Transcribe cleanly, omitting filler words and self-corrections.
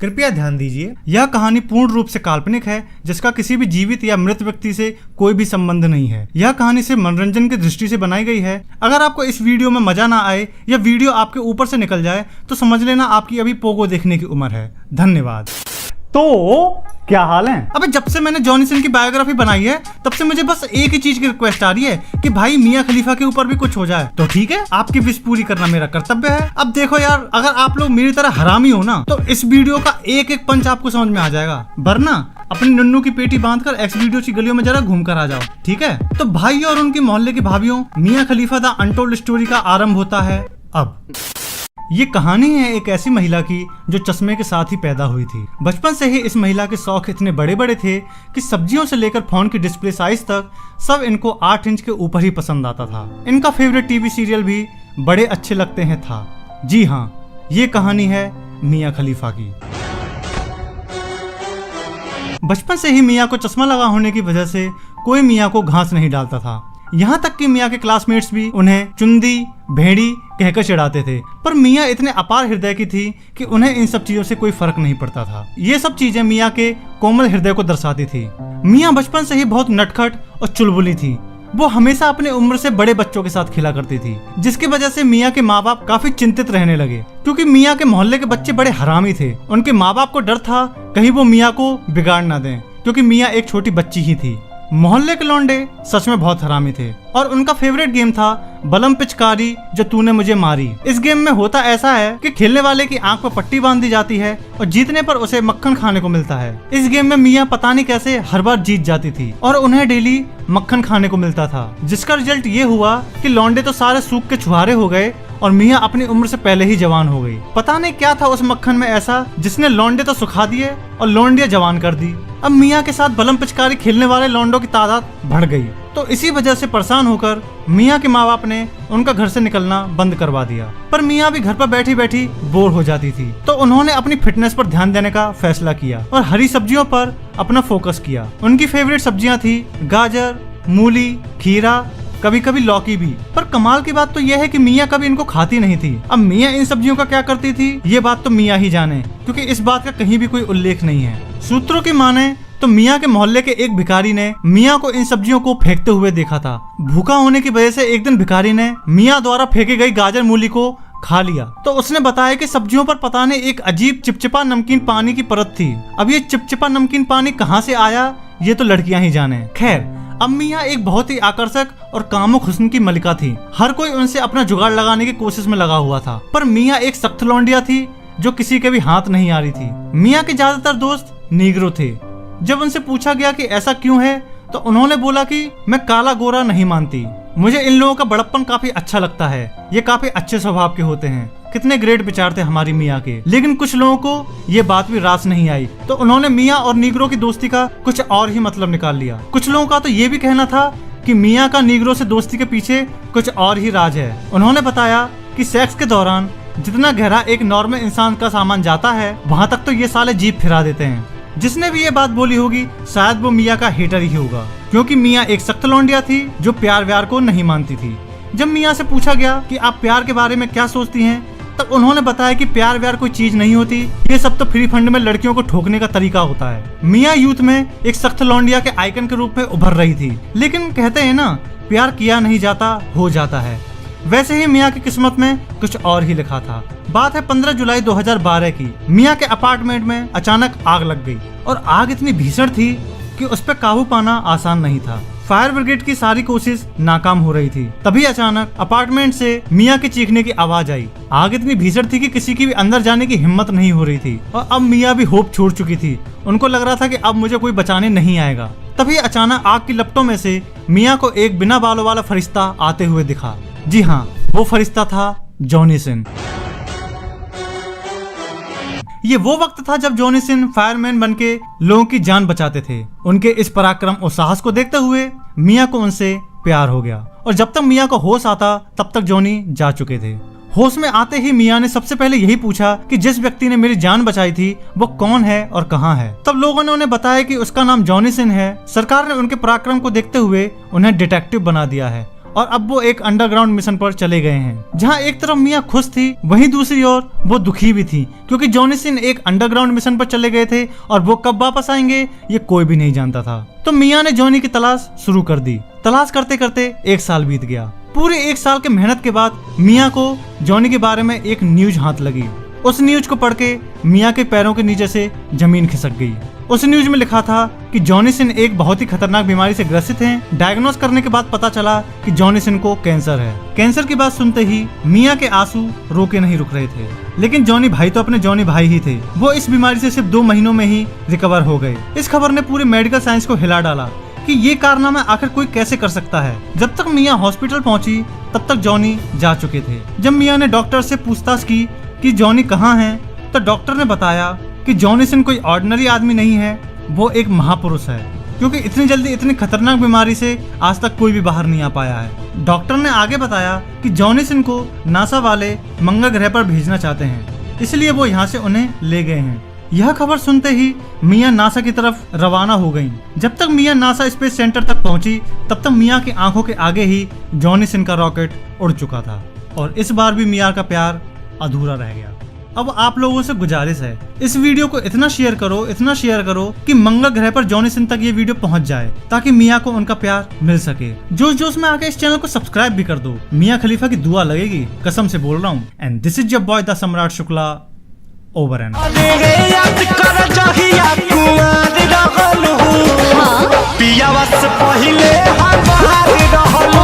कृपया ध्यान दीजिए, यह कहानी पूर्ण रूप से काल्पनिक है, जिसका किसी भी जीवित या मृत व्यक्ति से कोई भी संबंध नहीं है। यह कहानी सिर्फ मनोरंजन की दृष्टि से बनाई गई है। अगर आपको इस वीडियो में मजा ना आए या वीडियो आपके ऊपर से निकल जाए तो समझ लेना आपकी अभी पोगो देखने की उम्र है। धन्यवाद। तो क्या हाल है? अबे जब से मैंने जॉनी सिन की बायोग्राफी बनाई है तब से मुझे बस एक ही चीज की रिक्वेस्ट आ रही है कि भाई मियां खलीफा के ऊपर भी कुछ हो जाए। तो ठीक है, आपकी विश पूरी करना मेरा कर्तव्य है। अब देखो यार, अगर आप लोग मेरी तरह हरामी हो ना तो इस वीडियो का एक एक पंच आपको समझ में आ जाएगा, वरना अपनी नन्नू की पेटी बांधकर एक्स वीडियो की गलियों में जरा घूम कर आ जाओ। ठीक है, तो भाई और उनके मोहल्ले की भाभियों, मियां खलीफा द अनटोल्ड स्टोरी का आरंभ होता है अब। ये कहानी है एक ऐसी महिला की जो चश्मे के साथ ही पैदा हुई थी। बचपन से ही इस महिला के शौक इतने बड़े बड़े थे कि सब्जियों से लेकर फोन की डिस्प्ले साइज तक सब इनको 8 इंच के ऊपर ही पसंद आता था। इनका फेवरेट टीवी सीरियल भी बड़े अच्छे लगते हैं था। जी हाँ, ये कहानी है मियां खलीफा की। बचपन से ही मियां को चश्मा लगा होने की वजह से कोई मियां को घास नहीं डालता था। यहाँ तक कि मियां के क्लासमेट्स भी उन्हें चुंदी भेड़ी कहकर चिढ़ाते थे, पर मियां इतने अपार हृदय की थी कि उन्हें इन सब चीजों से कोई फर्क नहीं पड़ता था। ये सब चीजें मियां के कोमल हृदय को दर्शाती थी। मियां बचपन से ही बहुत नटखट और चुलबुली थी। वो हमेशा अपने उम्र से बड़े बच्चों के साथ खेला करती थी, जिसकी वजह से मियां के माँ बाप काफी चिंतित रहने लगे, क्योंकि मियां के मोहल्ले के बच्चे बड़े हरामी थे। उनके माँ बाप को डर था कहीं वो मियां को बिगाड़ ना दें, क्योंकि मियां एक छोटी बच्ची ही थी। मोहल्ले के लौंडे सच में बहुत हरामी थे और उनका फेवरेट गेम था बलम पिचकारी जो तूने मुझे मारी। इस गेम में होता ऐसा है कि खेलने वाले की आंख पर पट्टी बांध दी जाती है और जीतने पर उसे मक्खन खाने को मिलता है। इस गेम में मियां पता नहीं कैसे हर बार जीत जाती थी और उन्हें डेली मक्खन खाने को मिलता था, जिसका रिजल्ट ये हुआ कि लौंडे तो सारे सूख के छुहारे हो गए और मियां अपनी उम्र से पहले ही जवान हो गई। पता नहीं क्या था उस मक्खन में ऐसा जिसने लौंडे तो सुखा दिए और लौंडिया जवान कर दी। अब मियां के साथ बलम पिचकारी खेलने वाले लौंडों की तादाद बढ़ गई, तो इसी वजह से परेशान होकर मियां के माँ बाप ने उनका घर से निकलना बंद करवा दिया। पर मियां भी घर पर बैठी बैठी बोर हो जाती थी, तो उन्होंने अपनी फिटनेस पर ध्यान देने का फैसला किया और हरी सब्जियों पर अपना फोकस किया। उनकी फेवरेट सब्जियां थी गाजर, मूली, खीरा, कभी कभी लौकी भी। पर कमाल की बात तो यह है कि मियां कभी इनको खाती नहीं थी। अब मियां इन सब्जियों का क्या करती थी ये बात तो मियां ही जाने, क्योंकि इस बात का कहीं भी कोई उल्लेख नहीं है। सूत्रों की माने तो मियां के मोहल्ले के एक भिखारी ने मियां को इन सब्जियों को फेंकते हुए देखा था। भूखा होने की वजह से एक दिन भिखारी ने मियां द्वारा फेंकी गई गाजर मूली को खा लिया, तो उसने बताया कि सब्जियों पर पता नहीं एक अजीब चिपचिपा नमकीन पानी की परत थी। अब ये चिपचिपा नमकीन पानी कहाँ से आया ये तो लड़कियां ही जाने। खैर, अब मियां एक बहुत ही आकर्षक और कामुक हुस्न की मलिका थी। हर कोई उनसे अपना जुगाड़ लगाने की कोशिश में लगा हुआ था, पर मियां एक सख्त लौंडिया थी जो किसी के भी हाथ नहीं आ रही थी। मियां के ज्यादातर दोस्त नीग्रो थे। जब उनसे पूछा गया कि ऐसा क्यों है तो उन्होंने बोला कि मैं काला गोरा नहीं मानती, मुझे इन लोगों का बड़प्पन काफी अच्छा लगता है, ये काफी अच्छे स्वभाव के होते हैं। कितने ग्रेट विचार थे हमारी मियां के। लेकिन कुछ लोगों को ये बात भी रास नहीं आई, तो उन्होंने मियां और नीग्रो की दोस्ती का कुछ और ही मतलब निकाल लिया। कुछ लोगों का तो ये भी कहना था कि मियां का नीग्रो से दोस्ती के पीछे कुछ और ही राज है। उन्होंने बताया कि सेक्स के दौरान जितना गहरा एक नॉर्मल इंसान का सामान जाता है वहाँ तक तो ये साले जीप फिरा देते हैं। जिसने भी ये बात बोली होगी शायद वो मियां का हेटर ही होगा, क्योंकि मियां एक सख्त लौंडिया थी जो प्यार व्यार को नहीं मानती थी। जब मियां से पूछा गया कि आप प्यार के बारे में क्या सोचती हैं, तब उन्होंने बताया कि प्यार व्यार कोई चीज नहीं होती, ये सब तो फ्री फंड में लड़कियों को ठोकने का तरीका होता है। मियां यूथ में एक सख्त लौंडिया के आइकन के रूप में उभर रही थी, लेकिन कहते हैं ना, प्यार किया नहीं जाता हो जाता है। वैसे ही मियां की किस्मत में कुछ और ही लिखा था। बात है 15 जुलाई 2012 की। मियां के अपार्टमेंट में अचानक आग लग गई और आग इतनी भीषण थी कि उस पर काबू पाना आसान नहीं था। फायर ब्रिगेड की सारी कोशिश नाकाम हो रही थी। तभी अचानक अपार्टमेंट से मियां के चीखने की आवाज आई। आग इतनी भीषण थी कि किसी की भी अंदर जाने की हिम्मत नहीं हो रही थी और अब मियां भी होप छोड़ चुकी थी। उनको लग रहा था कि अब मुझे कोई बचाने नहीं आएगा। तभी अचानक आग की लपटों में से मियां को एक बिना बालों वाला फरिश्ता आते हुए दिखा। जी हाँ, वो फरिश्ता था जॉनी सिन। ये वो वक्त था जब जॉनी सिन फायरमैन बनके लोगों की जान बचाते थे। उनके इस पराक्रम और साहस को देखते हुए मियां को उनसे प्यार हो गया और जब तक मियां को होश आता तब तक जॉनी जा चुके थे। होश में आते ही मियां ने सबसे पहले यही पूछा कि जिस व्यक्ति ने मेरी जान बचाई थी वो कौन है और कहाँ है। तब लोगों ने उन्हें बताया कि उसका नाम जॉनी सिन है। सरकार ने उनके पराक्रम को देखते हुए उन्हें डिटेक्टिव बना दिया है और अब वो एक अंडरग्राउंड मिशन पर चले गए हैं। जहाँ एक तरफ मिया खुश थी, वहीं दूसरी ओर वो दुखी भी थी, क्योंकि जॉनी सिन एक अंडरग्राउंड मिशन पर चले गए थे और वो कब वापस आएंगे ये कोई भी नहीं जानता था। तो मिया ने जॉनी की तलाश शुरू कर दी। तलाश करते करते 1 साल बीत गया। पूरे 1 साल के मेहनत के बाद मिया को जॉनी के बारे में एक न्यूज हाथ लगी। उस न्यूज को पढ़ के मिया के पैरों के नीचे से जमीन खिसक गई। उस न्यूज में लिखा था कि जॉनी सिन एक बहुत ही खतरनाक बीमारी से ग्रसित हैं। डायग्नोस करने के बाद पता चला कि जॉनी सिन को कैंसर है। कैंसर की बात सुनते ही मिया के आंसू रोके नहीं रुक रहे थे। लेकिन जॉनी भाई तो अपने जॉनी भाई ही थे। वो इस बीमारी से सिर्फ 2 महीनों में ही रिकवर हो गए। इस खबर ने पूरे मेडिकल साइंस को हिला डाला कि ये कारनामा आखिर कोई कैसे कर सकता है। जब तक मिया हॉस्पिटल पहुंची तब तक जॉनी जा चुके थे। जब मिया ने डॉक्टर से पूछताछ की कि जॉनी कहाँ हैं, तो डॉक्टर ने बताया कि जॉनी सिन कोई ऑर्डिनरी आदमी नहीं है, वो एक महापुरुष है, क्योंकि इतनी जल्दी इतनी खतरनाक बीमारी से आज तक कोई भी बाहर नहीं आ पाया है। डॉक्टर ने आगे बताया कि जॉनी सिन को नासा वाले मंगल ग्रह पर भेजना चाहते हैं, इसलिए वो यहाँ से उन्हें ले गए हैं। यह खबर सुनते ही मिया नासा की तरफ रवाना हो गईं। जब तक मिया नासा स्पेस सेंटर तक पहुंची तब तक मिया की आंखों के आगे ही जॉनी सिन का रॉकेट उड़ चुका था और इस बार भी मिया का प्यार अधूरा रह गया। अब आप लोगों से गुजारिश है, इस वीडियो को इतना शेयर करो कि मंगल ग्रह पर जॉनी सिन तक ये वीडियो पहुंच जाए, ताकि मिया को उनका प्यार मिल सके। जोश जोश में आके इस चैनल को सब्सक्राइब भी कर दो। मिया खलीफा की दुआ लगेगी, कसम से बोल रहा हूँ। And this is your boy the सम्राट शुक्ला, ओवर एंड पिया बस पहिले हम बाहर रहल